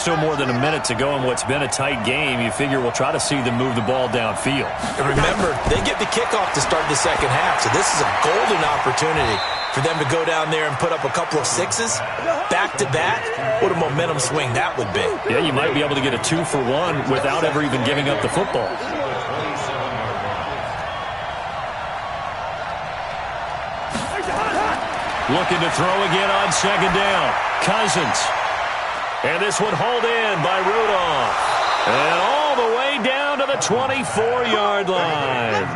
Still more than a minute to go in what's been a tight game. You figure we'll try to see them move the ball downfield. And remember, they get the kickoff to start the second half, so this is a golden opportunity for them to go down there and put up a couple of sixes back-to-back. What a momentum swing that would be. Yeah, you might be able to get a 2-for-1 without ever even giving up the football. Looking to throw again on second down. Cousins. And this one hauled in by Rudolph. And all the way down to the 24-yard line.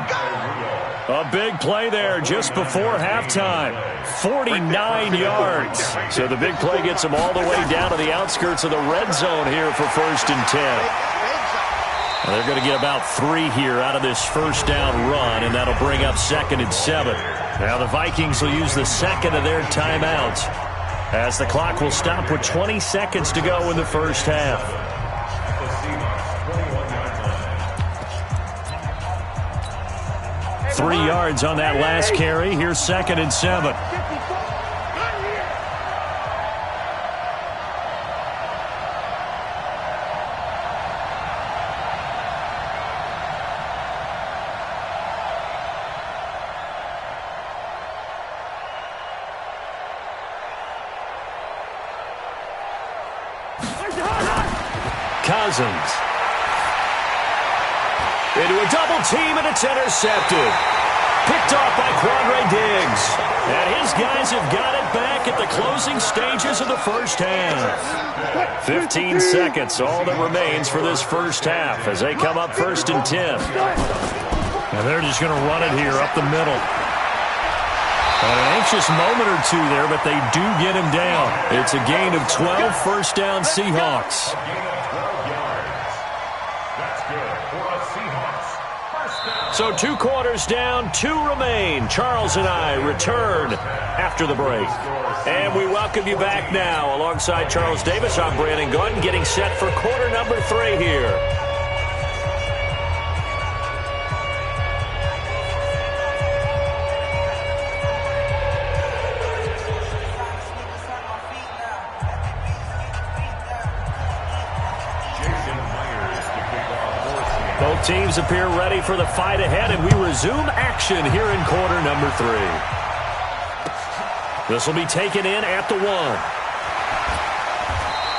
A big play there just before halftime. 49 yards. So the big play gets them all the way down to the outskirts of the red zone here for 1st and 10. And they're going to get about 3 here out of this first down run, and that'll bring up 2nd and 7. Now the Vikings will use the second of their timeouts, as the clock will stop with 20 seconds to go in the first half. Three yards on that last carry. Here's 2nd and 7. Cousins. Into a double team, and it's intercepted. Picked off by Quandre Diggs. And his guys have got it back at the closing stages of the first half. 15 seconds, all that remains for this first half as they come up 1st and 10. And they're just going to run it here up the middle. An anxious moment or two there, but they do get him down. It's a gain of 12, first down Seahawks. So 2 quarters down, 2 remain. Charles and I return after the break. And we welcome you back now. Alongside Charles Davis, I'm Brandon Gunn, getting set for quarter number 3 here. Both teams appear ready for the fight ahead, and we resume action here in quarter number 3. This will be taken in at the 1.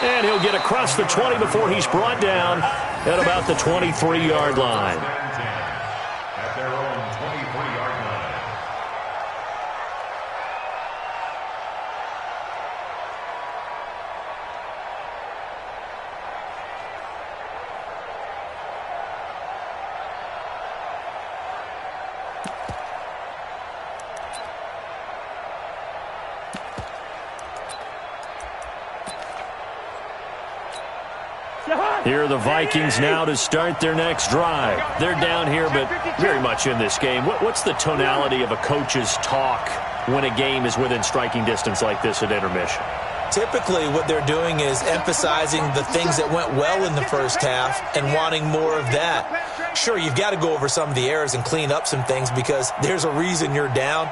And he'll get across the 20 before he's brought down at about the 23-yard line. At their own 23-yard line. Here are the Vikings now to start their next drive. They're down here, but very much in this game. What's the tonality of a coach's talk when a game is within striking distance like this at intermission? Typically, what they're doing is emphasizing the things that went well in the first half and wanting more of that. Sure, you've got to go over some of the errors and clean up some things because there's a reason you're down.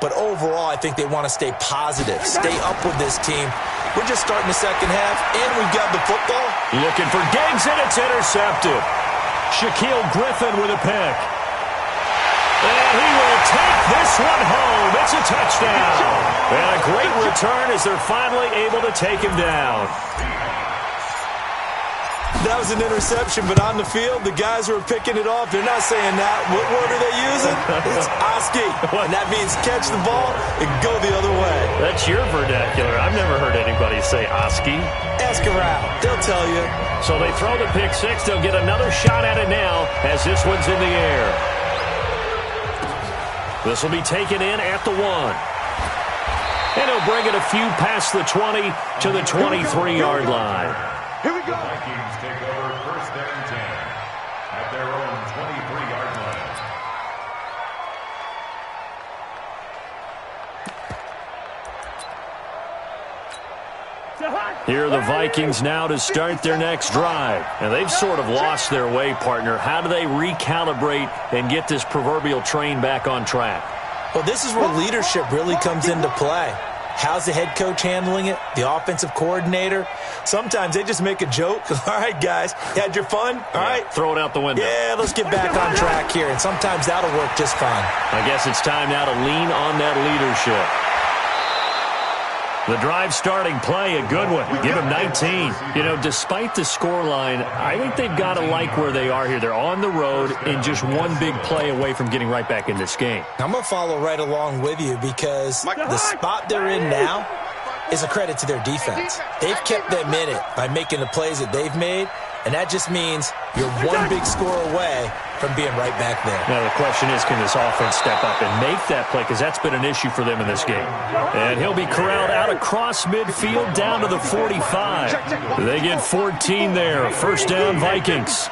But overall, I think they want to stay positive, stay up with this team. We're just starting the second half, and we've got the football. Looking for Diggs, and it's intercepted. Shaquille Griffin with a pick. And he will take this one home. It's a touchdown. And a great return as they're finally able to take him down. That was an interception, but on the field, the guys who are picking it off, they're not saying that. What word are they using? It's Oski. And that means catch the ball and go the other way. That's your vernacular. I've never heard anybody say Oski. Ask around. They'll tell you. So they throw the pick six. They'll get another shot at it now as this one's in the air. This will be taken in at the 1. And he'll bring it a few past the 20 to the 23-yard line. Here we go. Vikings take over 1st and 10 at their own 23-yard line. Here are the Vikings now to start their next drive. And they've sort of lost their way, partner. How do they recalibrate and get this proverbial train back on track? Well, this is where leadership really comes into play. How's the head coach handling it? The offensive coordinator? Sometimes they just make a joke. All right, guys, you had your fun? All right. Throw it out the window. Yeah, let's get back on track here, and sometimes that'll work just fine. I guess it's time now to lean on that leadership. The drive starting play, a good one. Give him 19. You know, despite the scoreline, I think they've got to like where they are here. They're on the road and just one big play away from getting right back in this game. I'm going to follow right along with you because the spot they're in now is a credit to their defense. They've kept them in it by making the plays that they've made, and that just means you're one big score away from being right back there. Now the question is, can this offense step up and make that play? Because that's been an issue for them in this game. And he'll be corralled out across midfield down to the 45. They get 14 there. First down, Vikings.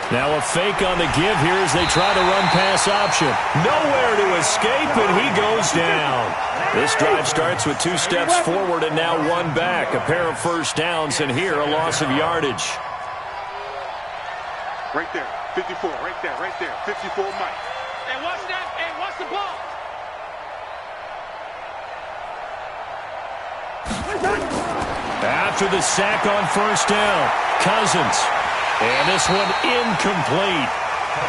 Now a fake on the give here as they try to run pass option. Nowhere to escape, and he goes down. This drive starts with 2 steps forward and now 1 back. A pair of first downs, and here a loss of yardage. Right there, 54, right there, 54 Mike. Hey, watch that. Hey, watch the ball. After the sack on first down, Cousins. And this one incomplete.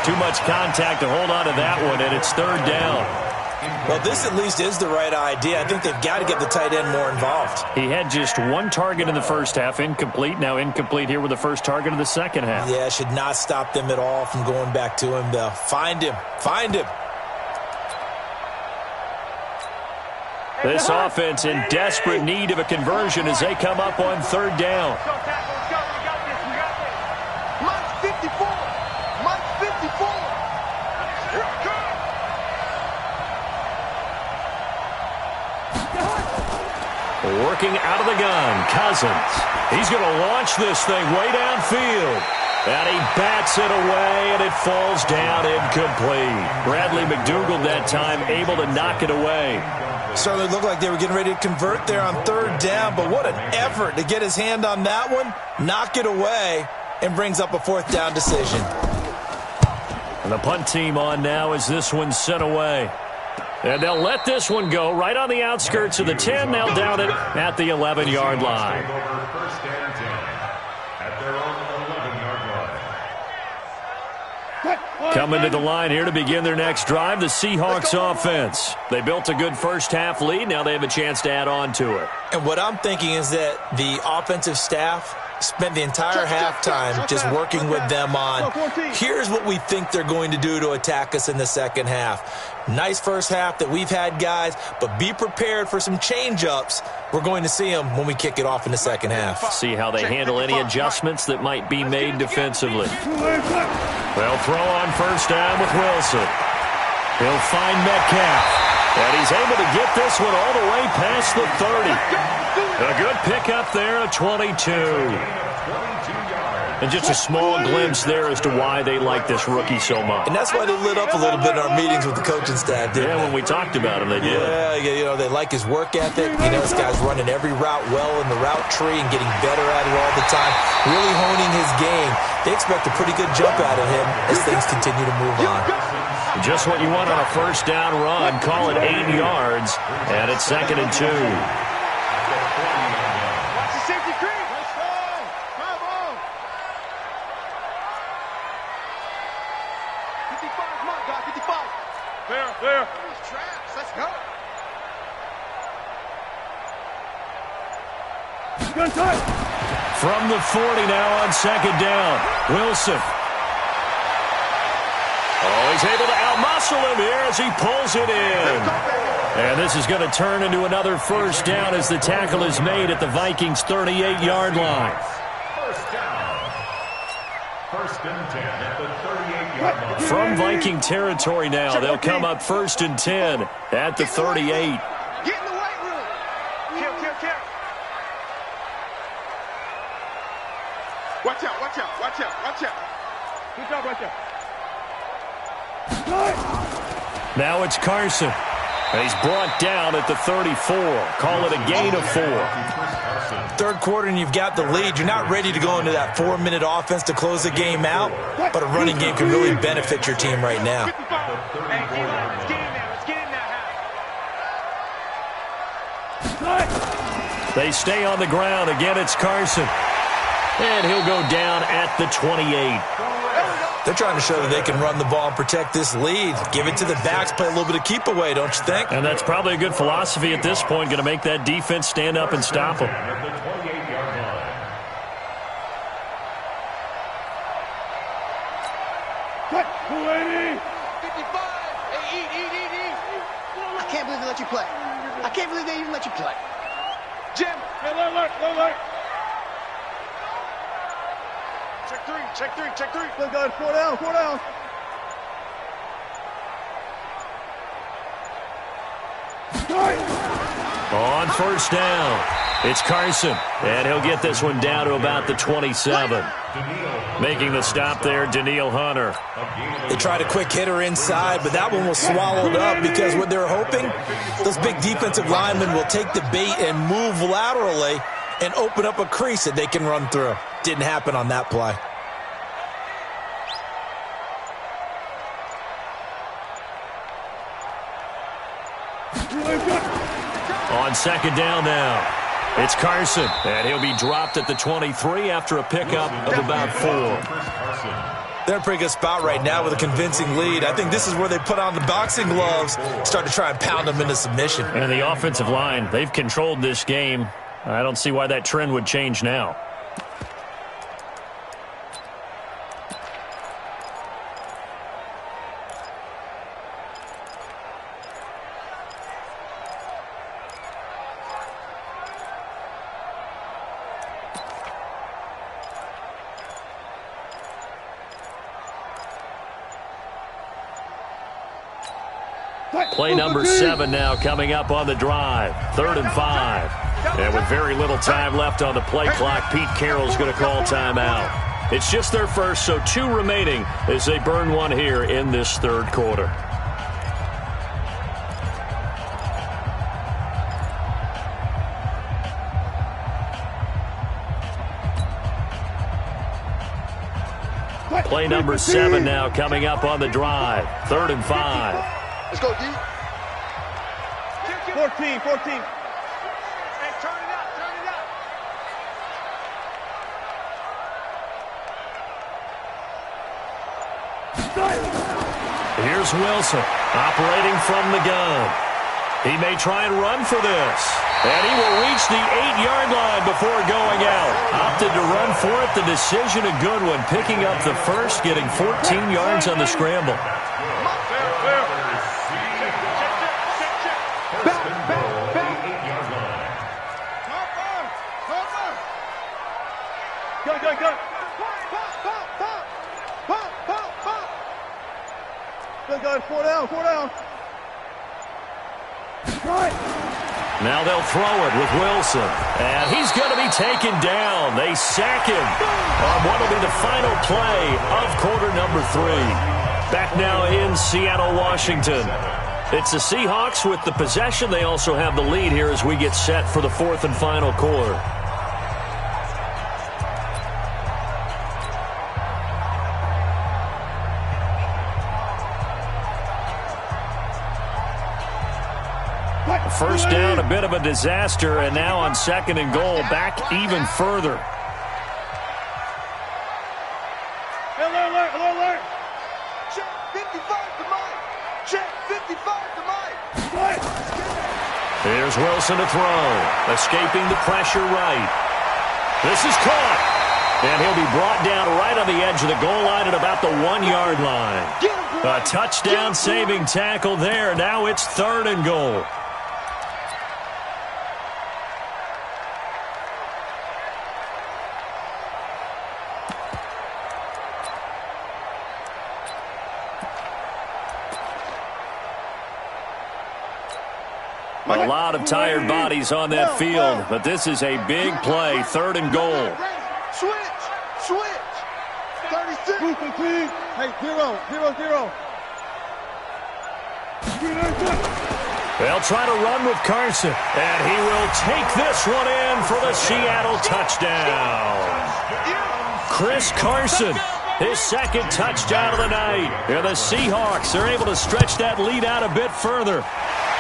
Too much contact to hold on to that one, and it's 3rd down. Well, this at least is the right idea. I think they've got to get the tight end more involved. He had just 1 target in the first half, incomplete. Now incomplete here with the first target of the second half. Yeah, should not stop them at all from going back to him, though. Find him. Find him. This offense in desperate need of a conversion as they come up on 3rd down. Working out of the gun, Cousins. He's going to launch this thing way downfield. And he bats it away, and it falls down incomplete. Bradley McDougald that time able to knock it away. Certainly looked like they were getting ready to convert there on 3rd down, but what an effort to get his hand on that one, knock it away, and brings up a 4th down decision. And the punt team on now as this one's sent away. And they'll let this one go right on the outskirts of the 10. They'll down it at the 11-yard line. First and 10 at their own 11-yard line. Coming to the line here to begin their next drive, the Seahawks offense. They built a good first half lead. Now they have a chance to add on to it. And what I'm thinking is that the offensive staff spent the entire halftime just working with them on, here's what we think they're going to do to attack us in the second half. Nice first half that we've had, guys, but be prepared for some change-ups. We're going to see them when we kick it off in the second half. See how they handle any adjustments that might be made defensively. They'll throw on first down with Wilson. He'll find Metcalf. And he's able to get this one all the way past the 30. A good pickup there, a 22. And just a small glimpse there as to why they like this rookie so much. And that's why they lit up a little bit in our meetings with the coaching staff, didn't they? When we talked about him, they did. Yeah, you know, they like his work ethic. You know, this guy's running every route well in the route tree and getting better at it all the time, really honing his game. They expect a pretty good jump out of him as things continue to move on. Just what you want on a first down run. Call it 8 yards, and it's 2nd and 2. There. Let's go. From the 40 now on 2nd down. Wilson. Oh, he's able to outmuscle him here as he pulls it in. And this is going to turn into another first down as the tackle is made at the Vikings' 38-yard line. First down. First and 10 at the 38-yard line. From Viking territory now, they'll come up 1st and 10 at the 38. Get in the weight room. Kill. Watch out. Good job right there. Now it's Carson. And he's brought down at the 34. Call it a gain of 4. Third quarter and you've got the lead. You're not ready to go into that 4-minute offense to close the game out, but a running game can really benefit your team right now. Hey, D-line, let's get in there. Let's get in there. They stay on the ground. Again, it's Carson. And he'll go down at the 28. They're trying to show that they can run the ball and protect this lead. Give it to the backs, play a little bit of keep away, don't you think? And that's probably a good philosophy at this point, going to make that defense stand up and stop them. At the 28-yard line. Cut. 280. 55. Hey, eat. I can't believe they let you play. I can't believe they even let you play. Jim. Hey, alert. Check three. Good, guys. 4 down. On first down, it's Carson. And he'll get this one down to about the 27. Making the stop there, Daniil Hunter. They tried a quick hitter inside, but that one was swallowed up because what they're hoping, those big defensive linemen will take the bait and move laterally and open up a crease that they can run through. Didn't happen on that play. On second down now, it's Carson. And he'll be dropped at the 23 after a pickup of about 4. They're in a pretty good spot right now with a convincing lead. I think this is where they put on the boxing gloves, start to try and pound them into submission. And the offensive line, they've controlled this game. I don't see why that trend would change now. Play number 7 now coming up on the drive. 3rd and 5. And with very little time left on the play clock, Pete Carroll's going to call timeout. It's just their first, so 2 remaining as they burn one here in this 3rd quarter. Play number 7 now coming up on the drive. 3rd and 5. Let's go, D. 14. Hey, turn it up. Here's Wilson operating from the gun. He may try and run for this. And he will reach the 8-yard line before going out. Opted to run for it. The decision a good one. Picking up the first, getting 14 yards on the scramble. Good, guys. 4 down. Now they'll throw it with Wilson. And he's going to be taken down. They sack him on what will be the final play of quarter number 3. Back now in Seattle, Washington. It's the Seahawks with the possession. They also have the lead here as we get set for the 4th and final quarter. First down, a bit of a disaster, and now on 2nd and goal, back even further. Alert. Check 55 to Mike. Check 55 to Mike. Here's Wilson to throw. Escaping the pressure right. This is caught. And he'll be brought down right on the edge of the goal line at about the 1-yard line. A touchdown saving tackle there. Now it's 3rd and goal. A lot of tired bodies on that field, but this is a big play, 3rd and goal. Switch. 36. Hey, 0. They'll try to run with Carson, and he will take this one in for the Seattle touchdown. Chris Carson, his second touchdown of the night. And the Seahawks are able to stretch that lead out a bit further.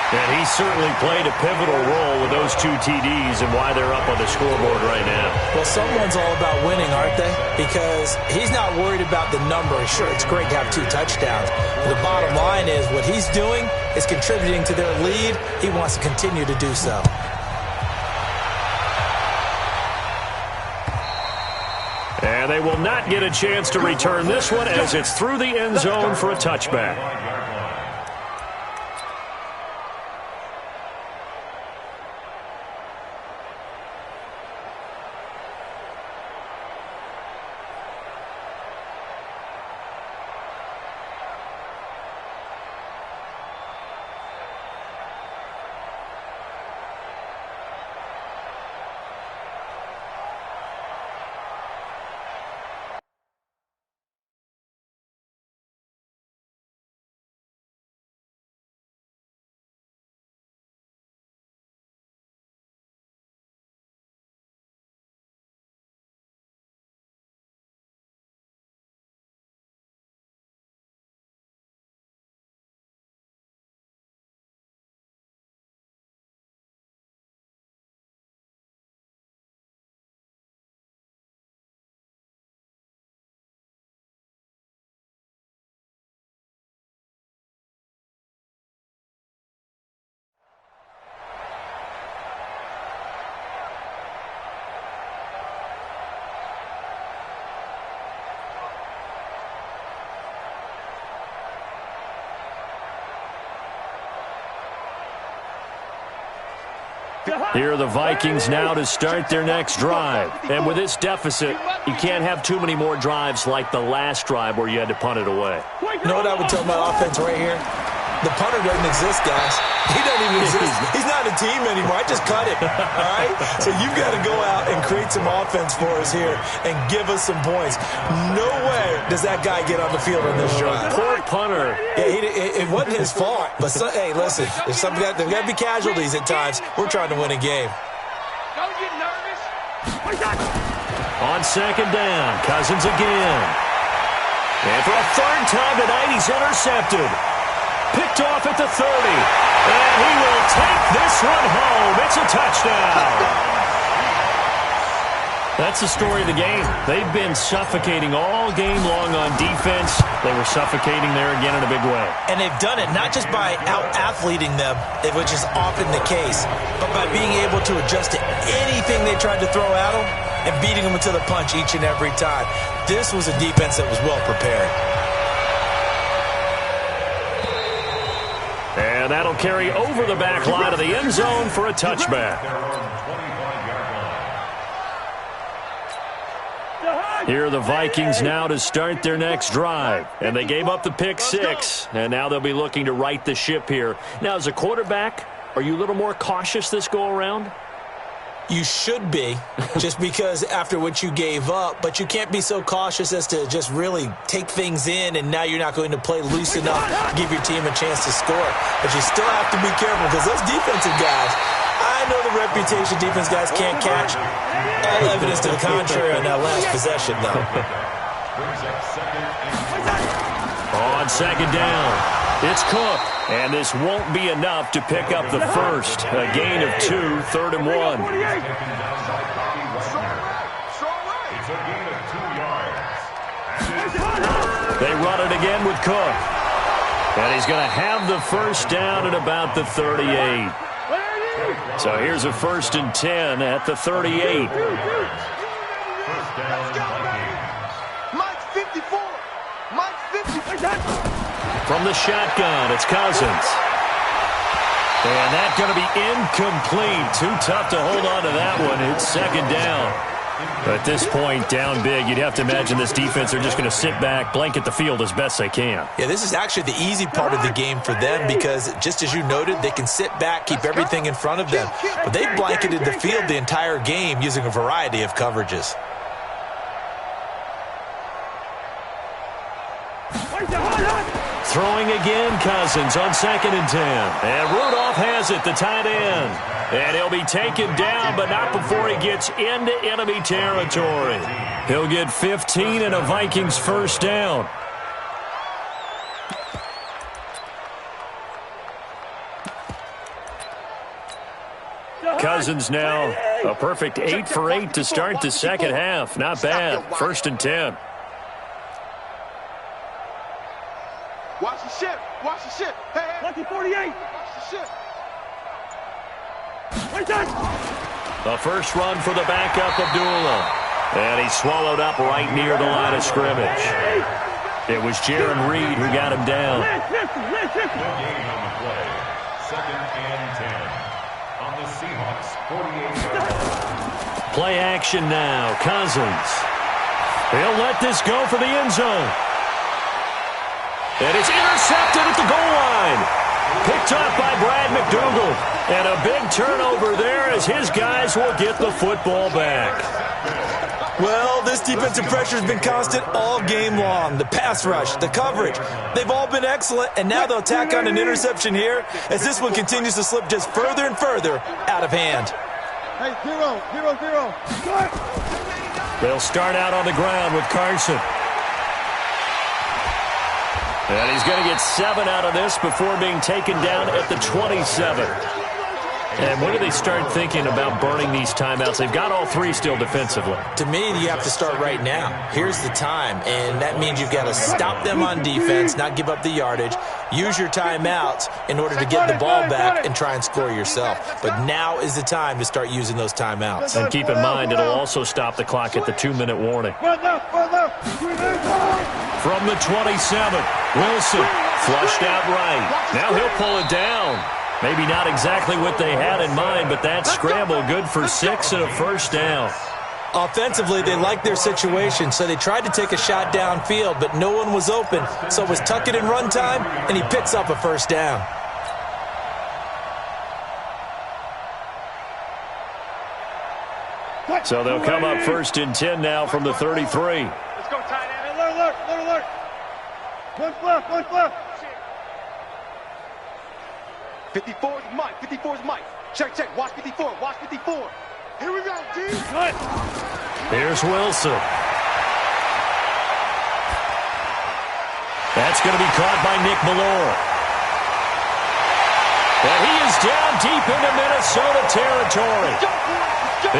And he certainly played a pivotal role with those 2 TDs and why they're up on the scoreboard right now. Well, someone's all about winning, aren't they? Because he's not worried about the number. Sure, it's great to have 2 touchdowns. But the bottom line is what he's doing is contributing to their lead. He wants to continue to do so. And they will not get a chance to return this one as it's through the end zone for a touchback. Here are the Vikings now to start their next drive. And with this deficit, you can't have too many more drives like the last drive where you had to punt it away. You know what I would tell my offense right here? The punter doesn't exist, guys. He doesn't even exist. He's not a team anymore. I just cut him, all right? So you've got to go out and create some offense for us here and give us some points. No way does that guy get on the field on this drive. Poor punter. Yeah, it wasn't his fault. But, hey, listen, there's got to be casualties at times. We're trying to win a game. Don't get nervous. On second down, Cousins again. And for a third time tonight, he's intercepted. Picked off at the 30. And he will take this one home. It's a touchdown. That's the story of the game. They've been suffocating all game long on defense. They were suffocating there again in a big way. And they've done it not just by out-athleting them, which is often the case, but by being able to adjust to anything they tried to throw at them and beating them to the punch each and every time. This was a defense that was well prepared. And that'll carry over the back line of the end zone for a touchback. Here are the Vikings now to start their next drive. And they gave up the pick 6, and now they'll be looking to right the ship here. Now, as a quarterback, are you a little more cautious this go-around? You should be, just because after what you gave up, but you can't be so cautious as to just really take things in, and now you're not going to play loose enough to give your team a chance to score. But you still have to be careful because those defensive guys, I know the reputation defense guys can't catch. All evidence to the contrary on that last possession, though. On second down, it's Cook. And this won't be enough to pick up the first. A gain of 2, 3rd and 1. It's a gain of 2 yards. They run it again with Cook. And he's going to have the first down at about the 38. So here's a 1st and 10 at the 38. First down, Vikings. Mike 54. Mike 54. From the shotgun, it's Cousins. And that's going to be incomplete. Too tough to hold on to that one. It's second down. At this point, down big, you'd have to imagine this defense are just going to sit back, blanket the field as best they can. Yeah, this is actually the easy part of the game for them because, just as you noted, they can sit back, keep everything in front of them. But they've blanketed the field the entire game using a variety of coverages. Throwing again, Cousins on 2nd and 10. And Rudolph has it, the tight end. And he'll be taken down, but not before he gets into enemy territory. He'll get 15 and a Vikings first down. Cousins now a perfect 8 for 8 to start the second half. Not bad. 1st and 10. Watch the ship. Watch the ship. Hey, Lucky 48. Watch the ship. The first run for the backup, Abdullah. And he's swallowed up right near the line of scrimmage. It was Jaron Reed who got him down. No gain on the play. 2nd and 10. On the Seahawks, 48-yard line. Play action now. Cousins. He'll let this go for the end zone. And it's intercepted at the goal line. Picked up by Brad McDougal. And a big turnover there as his guys will get the football back. Well, this defensive pressure has been constant all game long. The pass rush, the coverage, they've all been excellent, and now they'll tack on an interception here as this one continues to slip just further and further out of hand. Hey, 0-0-0. They'll start out on the ground with Carson. And he's going to get 7 out of this before being taken down at the 27. And when do they start thinking about burning these timeouts? They've got all 3 still defensively. To me, you have to start right now. Here's the time, and that means you've got to stop them on defense, not give up the yardage, use your timeouts in order to get the ball back and try and score yourself. But now is the time to start using those timeouts. And keep in mind, it'll also stop the clock at the 2-minute warning. From the 27, Wilson flushed out right. Now he'll pull it down. Maybe not exactly what they had in mind, but that scramble good for 6 and a first down. Offensively, they liked their situation, so they tried to take a shot downfield, but no one was open. So it was tuck it in run time, and he picks up a first down. So they'll come up 1st and 10 now from the 33. Let's go, tight end. Alert. One left. 54 is Mike. 54 is Mike. Check. Watch 54. Here we go, D. Here's Wilson. That's going to be caught by Nick Ballore. And he is down deep into Minnesota territory.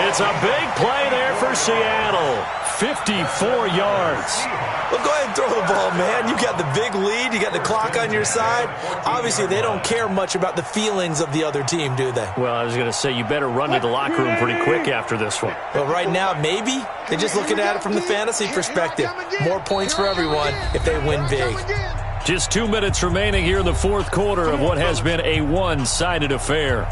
It's a big play there for Seattle. 54 yards. Well, go ahead and throw the ball, man. You got the big lead. You got the clock on your side. Obviously, they don't care much about the feelings of the other team, do they? Well, I was going to say, you better run to the locker room pretty quick after this one. Well, right now, maybe. They're just looking at it from the fantasy perspective. More points for everyone if they win big. Just 2 minutes remaining here in the 4th quarter of what has been a one-sided affair.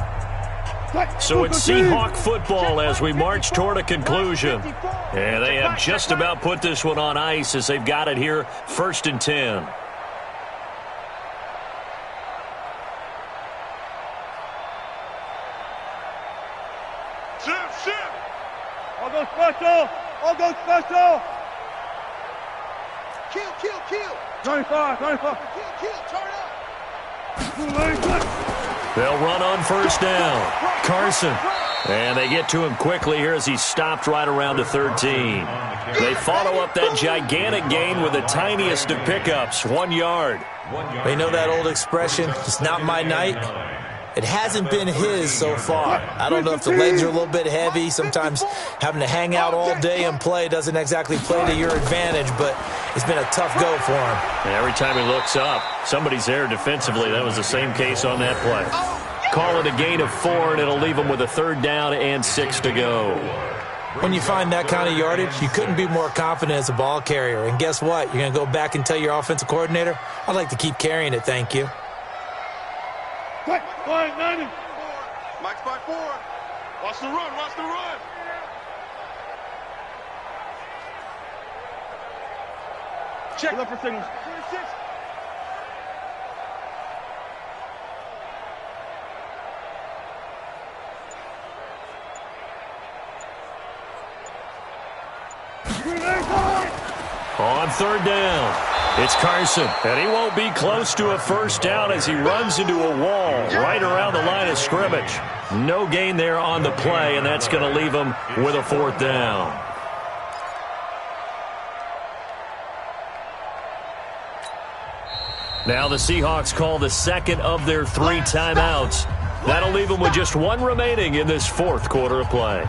So it's Seahawk football as we march toward a conclusion. And they have just about put this one on ice as they've got it here 1st and 10. Ship. I'll go special. Kill. 25. Kill, turn up. They'll run on 1st down. Carson. And they get to him quickly here as he's stopped right around the 13. They follow up that gigantic gain with the tiniest of pickups, 1 yard. They know that old expression, it's not my night. It hasn't been his so far. I don't know if the legs are a little bit heavy. Sometimes having to hang out all day and play doesn't exactly play to your advantage, but it's been a tough go for him. And every time he looks up, somebody's there defensively. That was the same case on that play. Call it a gain of 4, and it'll leave him with a 3rd down and 6 to go. When you find that kind of yardage, you couldn't be more confident as a ball carrier. And guess what? You're going to go back and tell your offensive coordinator, I'd like to keep carrying it, thank you. Quick, 90. Mike's by 4. Watch the run. Check. Look for signals. 36. On 3rd down. It's Carson, and he won't be close to a first down as he runs into a wall right around the line of scrimmage. No gain there on the play, and that's going to leave him with a fourth down. Now the Seahawks call the second of their 3 timeouts. That'll leave them with just 1 remaining in this fourth quarter of play.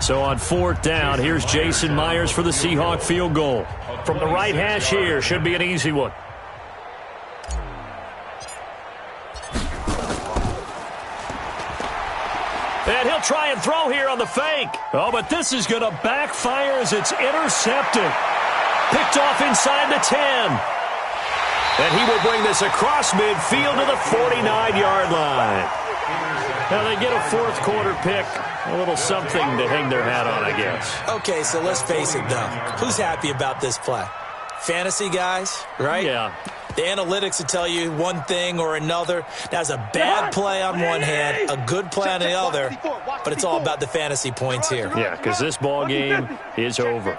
So on fourth down, here's Jason Myers for the Seahawk field goal. From the right hash here, should be an easy one. And he'll try and throw here on the fake. Oh, but this is going to backfire as it's intercepted. Picked off inside the 10. And he will bring this across midfield to the 49-yard line. Now they get a fourth quarter pick. A little something to hang their hat on, I guess. Okay, so let's face it, though. Who's happy about this play? Fantasy guys, right? Yeah. The analytics will tell you one thing or another. That's a bad play on one hand, a good play on the other, but it's all about the fantasy points here. Yeah, because this ball game is over.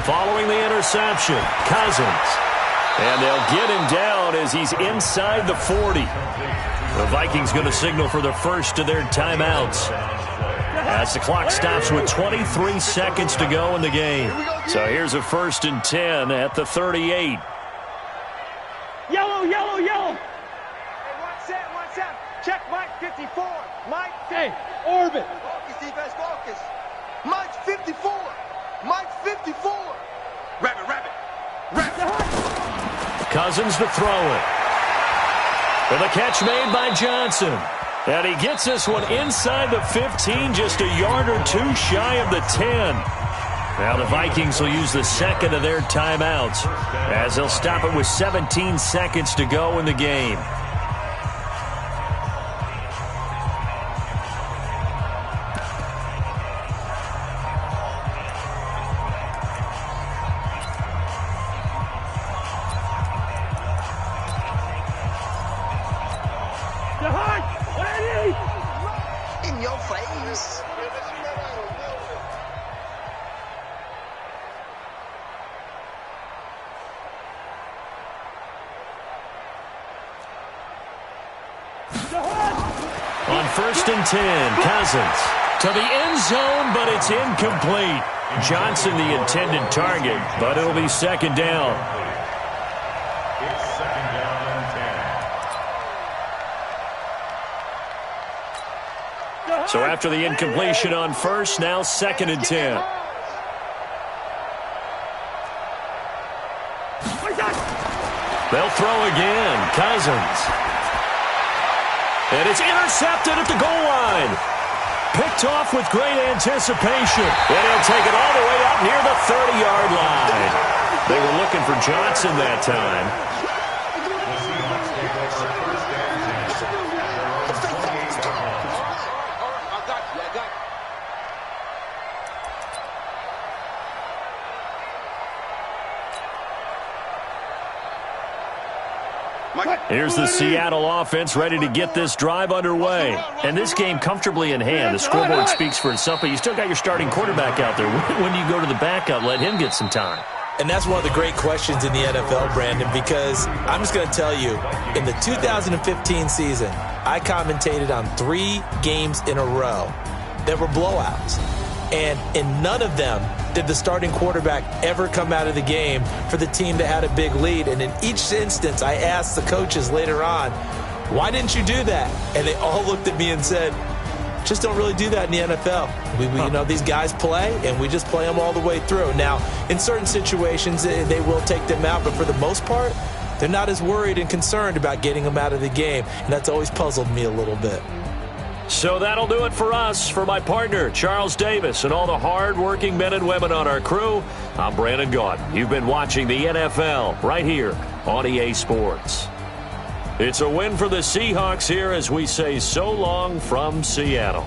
Following the interception, Cousins. And they'll get him down as he's inside the 40. The Vikings going to signal for the first of their timeouts as the clock stops with 23 seconds to go in the game. So here's a 1st and 10 at the 38. Yellow, yellow, yellow. Hey, one set. Check Mike 54. Mike, hey, orbit. Focus, defense, focus. Mike 54. Mike 54. Rabbit. Cousins to throw it. And the catch made by Johnson. And he gets this one inside the 15, just a yard or 2 shy of the 10. Now the Vikings will use the second of their timeouts as they'll stop it with 17 seconds to go in the game. In your face. On 1st and 10, Cousins to the end zone, but it's incomplete. Johnson the intended target, but it'll be 2nd down. It's 2nd down and 10. So after the incompletion on 1st, now 2nd and 10. They'll throw again. Cousins. And it's intercepted at the goal line. Picked off with great anticipation. And he'll take it all the way up near the 30-yard line. They were looking for Johnson that time. The Seahawks take over 1st and 10. I got you. Here's the Seattle offense ready to get this drive underway. And this game comfortably in hand. The scoreboard speaks for itself, but you still got your starting quarterback out there. When do you go to the backup, let him get some time? And that's one of the great questions in the NFL, Brandon, because I'm just going to tell you, in the 2015 season, I commentated on 3 games in a row that were blowouts. And in none of them did the starting quarterback ever come out of the game for the team that had a big lead. And in each instance, I asked the coaches later on, why didn't you do that? And they all looked at me and said, just don't really do that in the NFL. You know, these guys play, and we just play them all the way through. Now, in certain situations, they will take them out, but for the most part, they're not as worried and concerned about getting them out of the game. And that's always puzzled me a little bit. So that'll do it for us. For my partner, Charles Davis, and all the hard-working men and women on our crew, I'm Brandon Gaudin. You've been watching the NFL right here on EA Sports. It's a win for the Seahawks here as we say so long from Seattle.